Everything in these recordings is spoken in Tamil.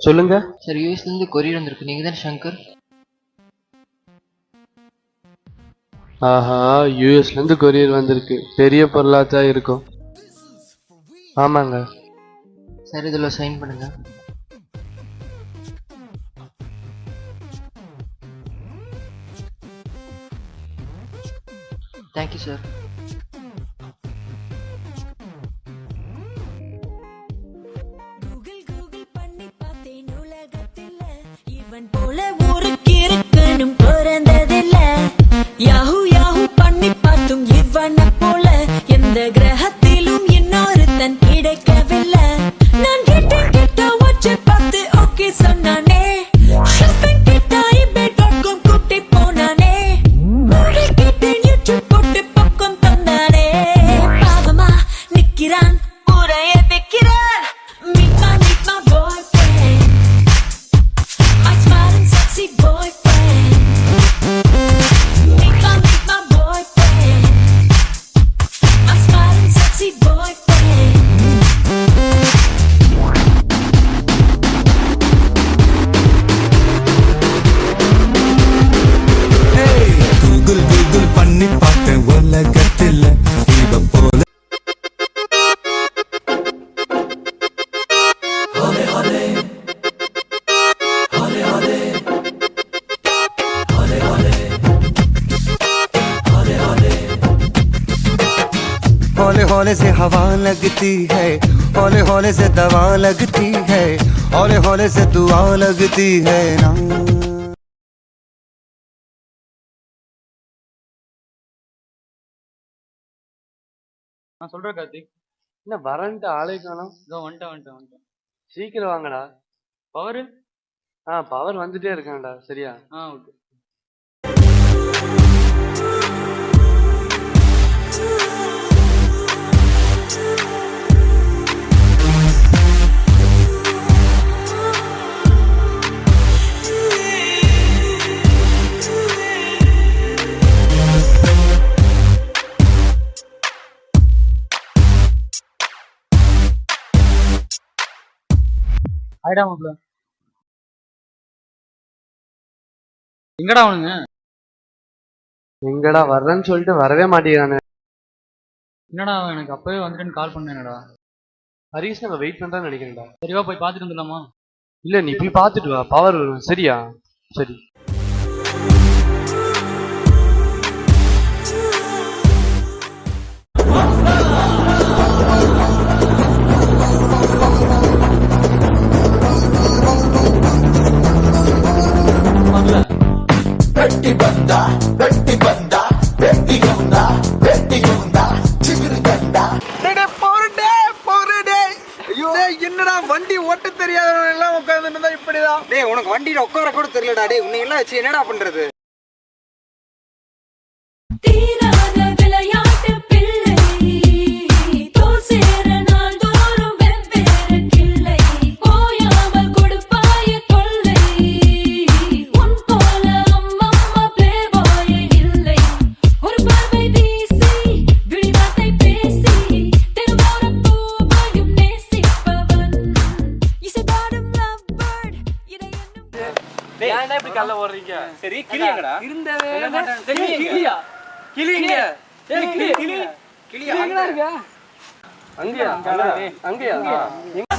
சொல்லுங்க சார். யூஎஸ்லேருந்து கொரியர் வந்திருக்கு. நீங்கள் தான் சங்கர்? ஆஹா, யூஎஸ்லேருந்து கொரியர் வந்திருக்கு. பெரிய பொருளாக தான் இருக்கும். ஆமாங்க சார் இதில் சைன் பண்ணுங்க. Thank you sir. யாஹூ யாஹூ பண்ணி பார்த்தும் இவனை போல எந்த கிரகத்திலும் இன்னொருத்தன் கிடைக்கவில்லை. நான் கிட்ட வச்சு பார்த்து ஓகே சொன்னானே. ஷாப்பிங் கிட்ட eBay.com கூட்டி போனானே. மூவி கிட்ட யூடியூப் போட்டு பாப்கார்ன் தந்தானே. பாவமா நிக்கிறான் ஊரைய வைக்கிறான். Meet my boyfriend, my smiling sexy boyfriend. हौले हौले से हवा लगती है, हौले हौले से दवा लगती है, हौले हौले से दुआ लगती है ना. நான் சொல்றேன் கார்த்திக். என்ன வரன்ட்டு ஆளே காணோம். இதோ வந்துட்டேன். சீக்கிரம் வாங்கடா. பவரு? பவர் வந்துட்டே இருக்கான்டா. சரியா? ஓகே. ஆயிடா மாப்ள. எங்கடா அவனுங்க? எங்கடா வர்றேன்னு சொல்லிட்டு வரவே மாட்டேங்கிறானே. என்னடா அவன் எனக்கு அப்பவே வந்துட்டேன்னு கால் பண்ணேனடா. ஹரிஷ் நம்ம வெயிட் பண்றான்னு நினைக்கிறேன்டா. சரிவா போய் பார்த்துட்டு வந்துடலாமா? இல்ல நீ போய் பார்த்துட்டு வா, பவர் வரும். சரியா? சரி. என்னடா வண்டி ஓட்ட தெரியாதவங்க எல்லாம் உட்கார்ந்துட்டு இப்படிதான். டேய் உனக்கு வண்டியில உட்கார கூட தெரியலடா. டேய் உன்னை எல்லாம் வச்சு என்னடா பண்றது? ஏன்டா இப்படி கல்ல ஓடுறீங்க? சரி கிளியங்கடா. இருந்தவே கிளியா? கிளிங்க. ஏய் கிளியா எங்கடா இருக்க? அங்கயா? அங்கயா?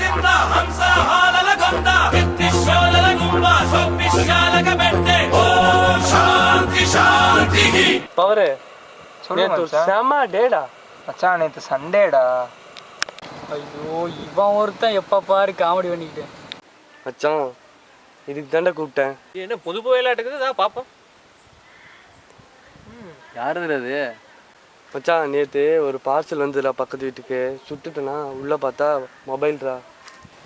சிந்தா ஹம்ச ஹாலல கந்தா வித்திஷாலல கும்பா சோபிஷாலக பெட்டே ஓம் சாந்தி சாந்தி. பவரே நேத்து செம டேடா மச்சான். நேத்து சண்டேடா. ஐயோ இவன் ஒருத்தன் எப்ப பாரு காமெடி பண்ணிக்கிட்டு. மச்சான் இதுக்கு தாண்டா கூப்பிட்டேன். என்ன பொது போயிலாட்டுக்குது? பாப்போம். யாருது அது? மச்சான் நேற்று ஒரு பார்சல் வந்துடா பக்கத்து வீட்டுக்கு. சுட்டுட்டேனா உள்ள பார்த்தா மொபைல்ரா.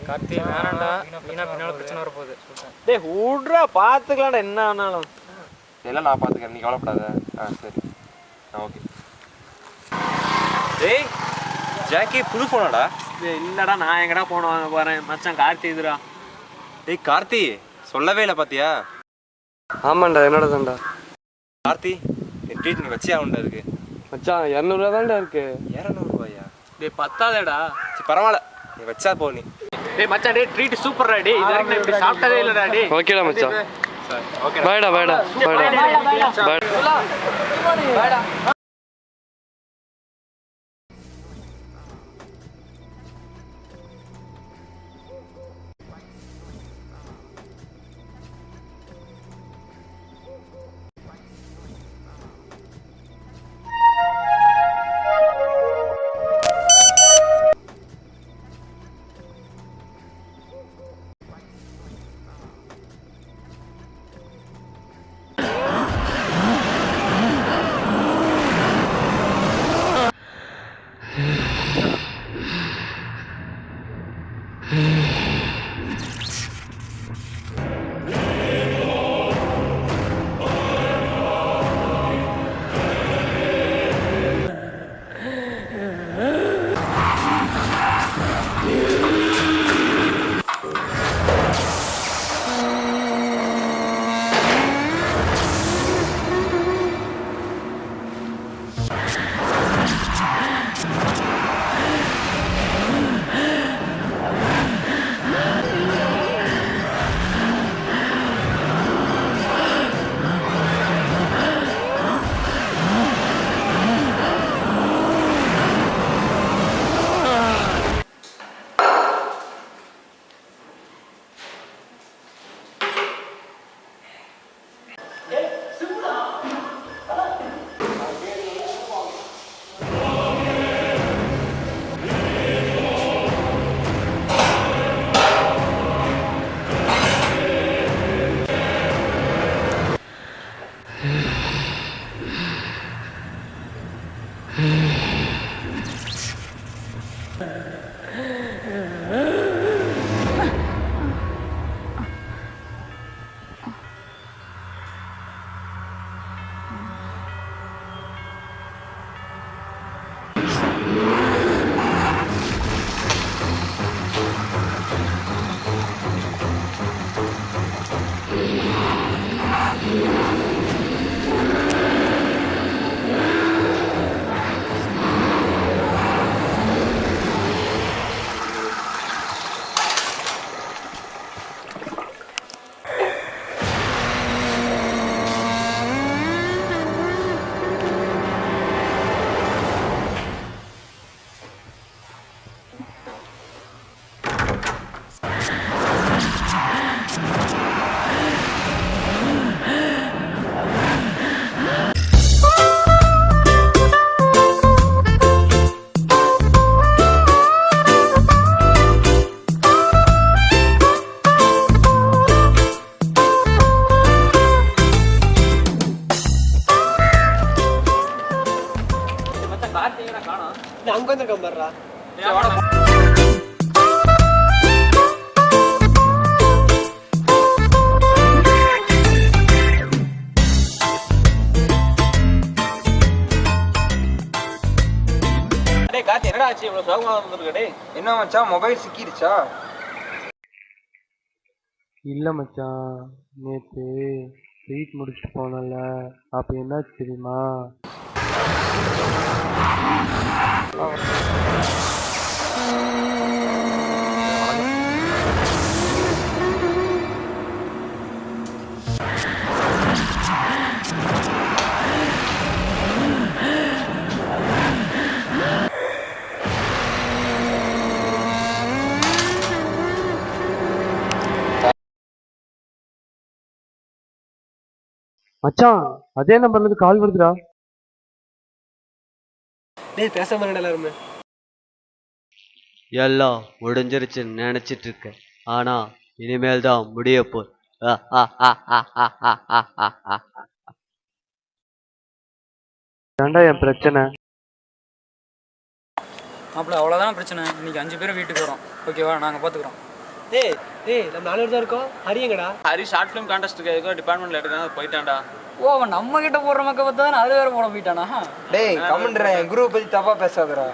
கார்த்தி வேணாண்டா, பின்னால பிரச்சனை வர போகுது. டேய் ஊட்றா பாத்துக்கலாம்டா என்ன ஆனாலும். எல்லாம் நான் பாத்துக்கிறேன், நீ கவலைப்படாத. சரி ஓகே. டேய் ஜாக்கி புது போனாடா? இல்லடா நான் எங்கடா போன வாங்க போறேன். மச்சான் கார்த்தி இதுடா. டேய் கார்த்தி சொல்லவே இல்லை பாத்தியா? ஆமாண்டா என்னோட தான்டா. கார்த்தி என் ட்ரீட் நீ வச்சே ஆகுண்டா. அதுக்கு மச்சான் 200 ரூபா தான்டா இருக்கு. 200 ரூபாயா? டேய் பத்தாதேடா. சரி பரவாயில்ல, நீ வச்சா போ. நீ டேய் மச்சான் டேய் ட்ரீட் சூப்பர்டா டேய் இது வரைக்கும் நான் இப்படி சாப்பிட்டதே இல்லடா டேய் ஓகேடா மச்சான் பாய்டா பாய்டா பாய்டா அங்க வந்துருக்கேன் பாருடா. டேய் கார்த்தி என்னடா ஆச்சு இவ்வளவு சோகமா வந்திருக்க டேய்? என்ன மச்சான் மொபைல் சிக்கிடுச்சா? இல்லை மச்சான், நேற்று வெயிட் முடிச்சுட்டு போனல, அப்போ என்னாச்சு தெரியுமா? மச்சான் அதே நம்பர்ல இருந்து கால் வருதுடா. டேய் பேசாம எல்லாருமே எல்லாம் முடிஞ்சிருச்சுன்னு நினைச்சிட்டு இருக்கேன். ஆனா இனிமேல் தான் முடிய போகுது. ஏன்டா என் பிரச்சனை? மாப்பிள்ள அவ்வளோதான் பிரச்சனை. இன்னைக்கு 5 பேரும் வீட்டுக்கு வரோம். ஓகேவா, நாங்கள் பார்த்துக்குறோம். டேய் டேய் நம்ம 4 பேர் தான் இருக்கோம். ஹரியங்கடா. ஹரி ஷார்ட் ஃபிலிம் கான்டெஸ்ட்டுக்கு ஏதோ டிபார்ட்மெண்ட்ல எடுக்காம போயிட்டான்டா. ஓ அவன் நம்ம கிட்ட போடுற மக்கள் பார்த்தா அது வேற போட போயிட்டானா? டேய் கமெண்ட்ரா, என் குரூப் பத்தி தப்பா பேசாதடா.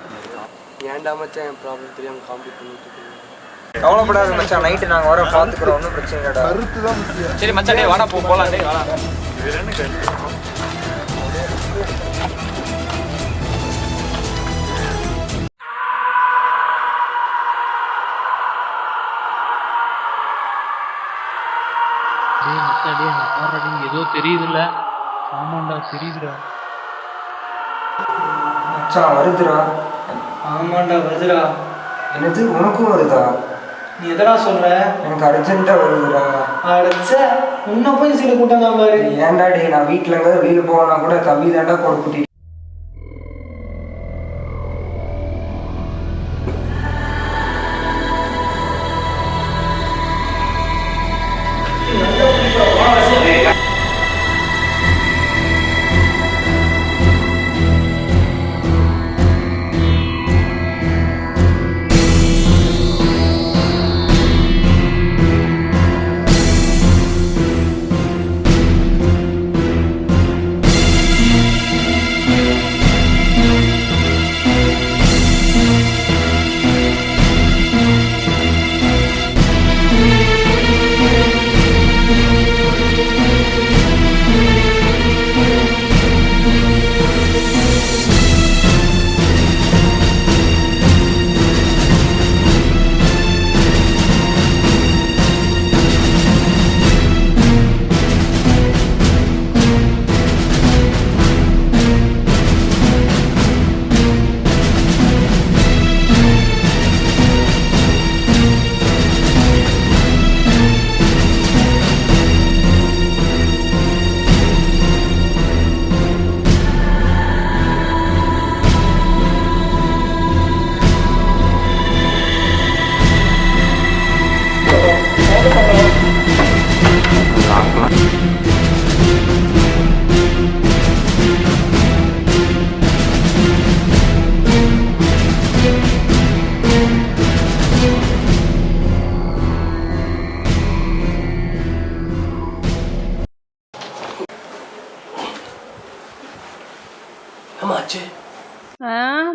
ஏன்டா மச்சான் என் ப்ராப்ளம் தெரியாம காமெடி பண்ணிட்டு இருக்கீங்க? கவலைப்படாத மச்சான், நைட்டு நாங்க வர பாத்துக்கிறோம், ஒன்றும் பிரச்சனை இல்லடா. சரி மச்சான் டேய் வாடா போலாம் டேய் வாடா. டேய் மச்சான் டேய் அங்க பாருடா டேய் ஏதோ தெரியுதுல்ல. ஆமாண்டா தெரியுதுடா. மச்சான் வருதுடா. ஆமாண்டா வருதுடா. என்னது உனக்கும் வருதா? நீ எதடா சொல்ற? எனக்கு அர்ஜென்ட்டா வருதுடா. அடச்சே உன்னை போய் சீடு கூட்டாங்க பாரு. ஏன்டா டே நான் வீட்டில் எங்கே வெளியே போனா கூட தம்பி தாண்டா கொடுக்குட்டி.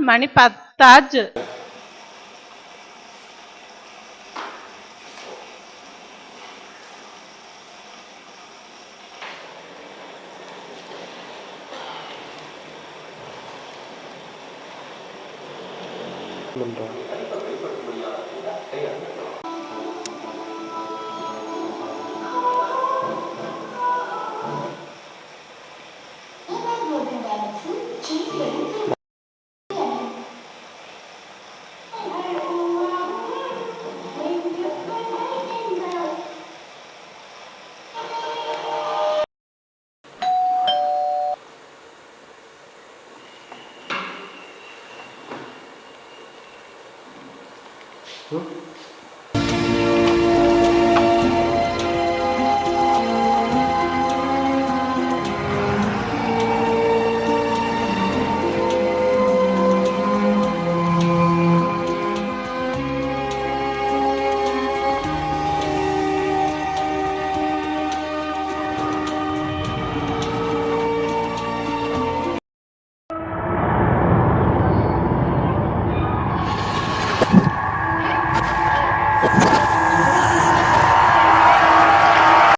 மணி 10 ஆச்சு. பண்றா